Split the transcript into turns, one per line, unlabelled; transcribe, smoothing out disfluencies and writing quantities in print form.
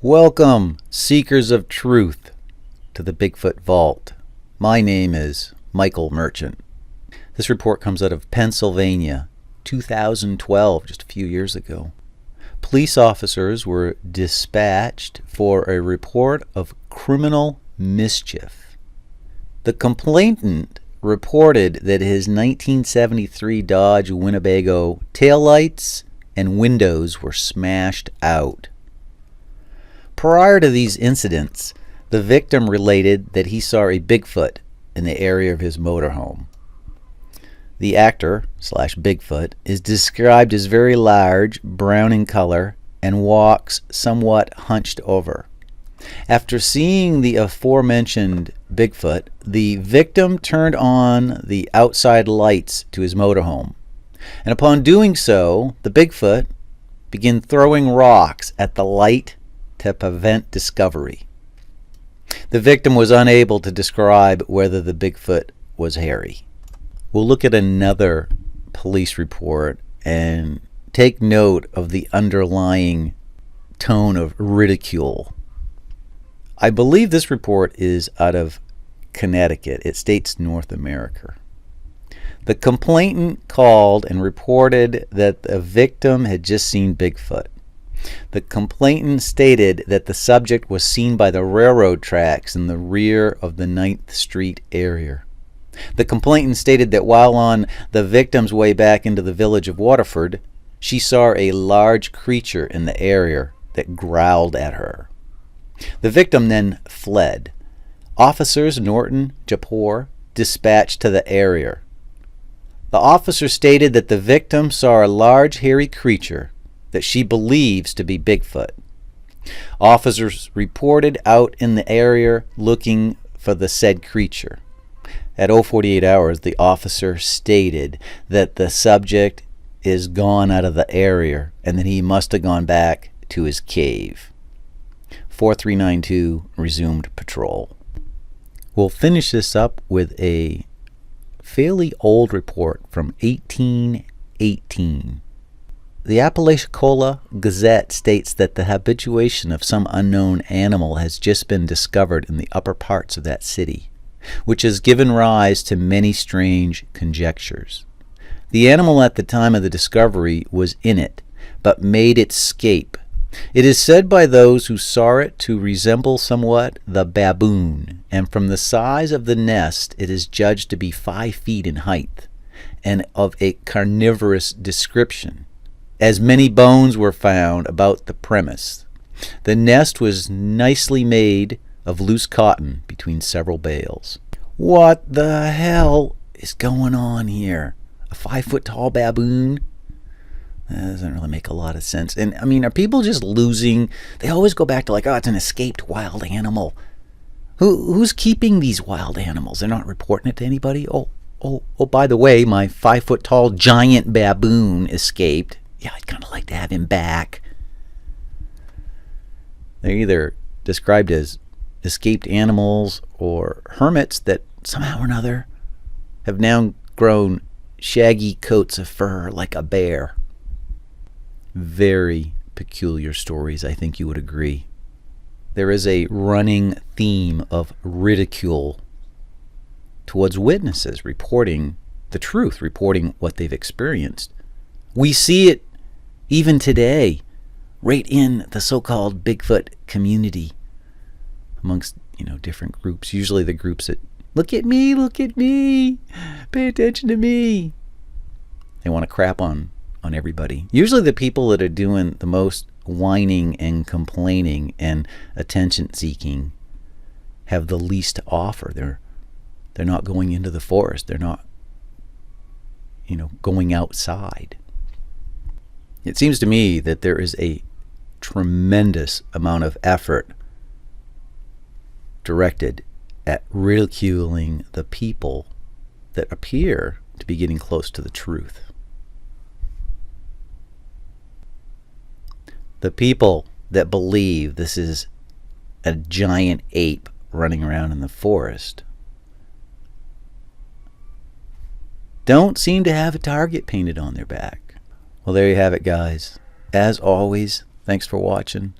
Welcome, seekers of truth, to the Bigfoot Vault. My name is Michael Merchant. This report comes out of Pennsylvania, 2012, just a few years ago. Police officers were dispatched for a report of criminal mischief. The complainant reported that his 1973 Dodge Winnebago taillights and windows were smashed out. Prior to these incidents, the victim related that he saw a Bigfoot in the area of his motorhome. The actor/Bigfoot is described as very large, brown in color, and walks somewhat hunched over. After seeing the aforementioned Bigfoot, the victim turned on the outside lights to his motorhome. And upon doing so, the Bigfoot began throwing rocks at the light to prevent discovery. The victim was unable to describe whether the Bigfoot was hairy. We'll look at another police report and take note of the underlying tone of ridicule. I believe this report is out of Connecticut. It states North America. The complainant called and reported that the victim had just seen Bigfoot. The complainant stated that the subject was seen by the railroad tracks in the rear of the 9th Street area. The complainant stated that while on the victim's way back into the village of Waterford, she saw a large creature in the area that growled at her. The victim then fled. Officers Norton, Japor dispatched to the area. The officer stated that the victim saw a large hairy creature that she believes to be Bigfoot. Officers reported out in the area looking for the said creature. At 048 hours, the officer stated that the subject is gone out of the area and that he must have gone back to his cave. 4392 resumed patrol. We'll finish this up with a fairly old report from 1818. The Apalachicola Gazette states that the habituation of some unknown animal has just been discovered in the upper parts of that city, which has given rise to many strange conjectures. The animal at the time of the discovery was in it, but made its escape. It is said by those who saw it to resemble somewhat the baboon, and from the size of the nest it is judged to be 5 feet in height, and of a carnivorous description. As many bones were found about the premise. The nest was nicely made of loose cotton between several bales. What the hell is going on here? A 5-foot-tall baboon? That doesn't really make a lot of sense. And I mean, are people just losing? They always go back to like, oh, it's an escaped wild animal. Who's keeping these wild animals? They're not reporting it to anybody? Oh, by the way, my 5-foot-tall giant baboon escaped. Yeah, I'd kind of like to have him back. They're either described as escaped animals or hermits that somehow or another have now grown shaggy coats of fur like a bear. Very peculiar stories, I think you would agree. There is a running theme of ridicule towards witnesses reporting the truth, reporting what they've experienced. We see it even today, right in the so-called Bigfoot community, amongst, different groups. Usually the groups that, look at me, pay attention to me. They want to crap on everybody. Usually the people that are doing the most whining and complaining and attention seeking have the least to offer. They're not going into the forest. They're not, going outside. It seems to me that there is a tremendous amount of effort directed at ridiculing the people that appear to be getting close to the truth. The people that believe this is a giant ape running around in the forest don't seem to have a target painted on their back. Well, there you have it, guys. As always, thanks for watching.